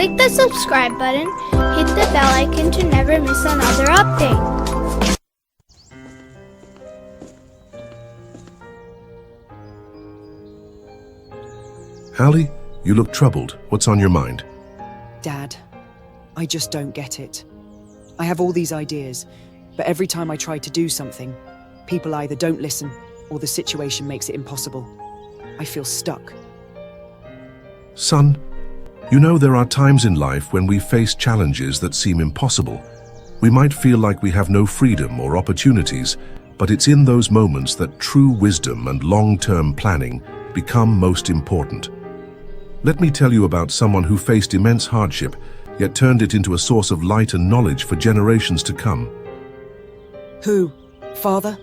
Click the subscribe button, hit the bell icon to never miss another update. Ali, you look troubled. What's on your mind? Dad, I just don't get it. I have all these ideas, but every time I try to do something, people either don't listen or the situation makes it impossible. I feel stuck. Son, you know there are times in life when we face challenges that seem impossible. We might feel like we have no freedom or opportunities, but it's in those moments that true wisdom and long-term planning become most important. Let me tell you about someone who faced immense hardship, yet turned it into a source of light and knowledge for generations to come. Who? Father?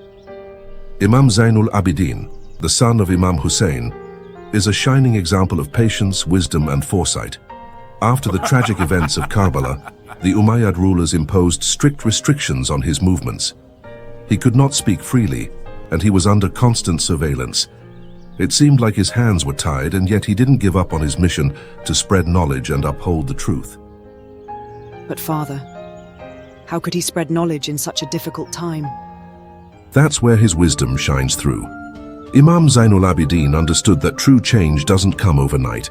Imam Zainul al-Abidin, the son of Imam Hussain, is a shining example of patience, wisdom, and foresight. After the tragic events of Karbala, the Umayyad rulers imposed strict restrictions on his movements. He could not speak freely, and he was under constant surveillance. It seemed like his hands were tied, and yet he didn't give up on his mission to spread knowledge and uphold the truth. But Father, how could he spread knowledge in such a difficult time? That's where his wisdom shines through. Imam Zainul Abidin understood that true change doesn't come overnight.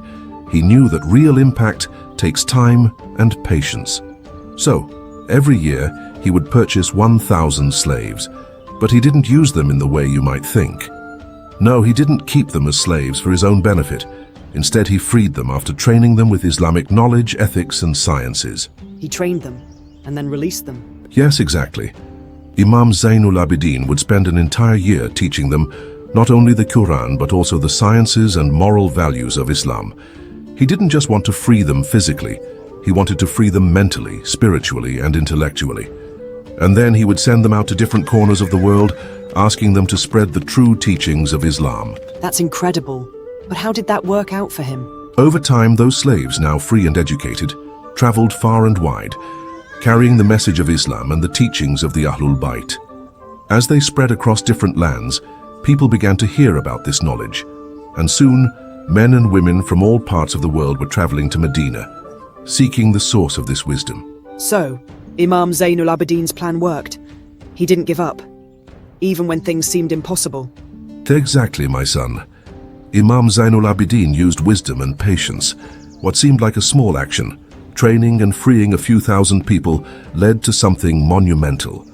He knew that real impact takes time and patience. So, every year, he would purchase 1,000 slaves, but he didn't use them in the way you might think. No, he didn't keep them as slaves for his own benefit. Instead, he freed them after training them with Islamic knowledge, ethics, and sciences. He trained them and then released them. Yes, exactly. Imam Zainul Abidin would spend an entire year teaching them not only the Quran but also the sciences and moral values of Islam. He didn't just want to free them physically, he wanted to free them mentally, spiritually, and intellectually. And then he would send them out to different corners of the world, asking them to spread the true teachings of Islam. That's incredible. But how did that work out for him? Over time, those slaves, now free and educated, traveled far and wide, carrying the message of Islam and the teachings of the Ahlulbayt. As they spread across different lands, people began to hear about this knowledge, and soon, men and women from all parts of the world were traveling to Medina, seeking the source of this wisdom. So, Imam Zainul Abidin's plan worked. He didn't give up, even when things seemed impossible. Exactly, my son. Imam Zainul Abidin used wisdom and patience. What seemed like a small action, training and freeing a few thousand people, led to something monumental.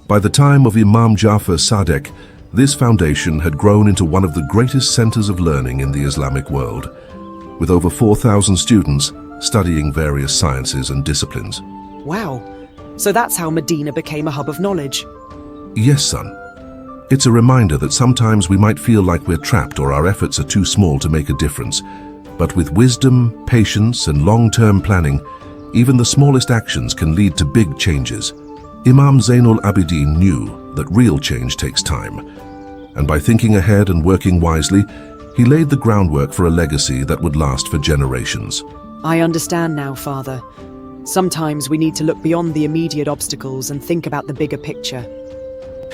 By the time of Imam Jaffer Sadek, this foundation had grown into one of the greatest centers of learning in the Islamic world, with over 4,000 students studying various sciences and disciplines. Wow, so that's how Medina became a hub of knowledge. Yes, son. It's a reminder that sometimes we might feel like we're trapped or our efforts are too small to make a difference. But with wisdom, patience, and long-term planning, even the smallest actions can lead to big changes. Imam Zainul Abidin knew that real change takes time. And by thinking ahead and working wisely, he laid the groundwork for a legacy that would last for generations. I understand now, Father. Sometimes we need to look beyond the immediate obstacles and think about the bigger picture.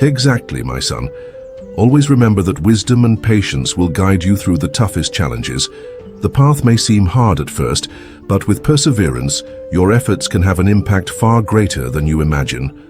Exactly, my son. Always remember that wisdom and patience will guide you through the toughest challenges. The path may seem hard at first, but with perseverance, your efforts can have an impact far greater than you imagine.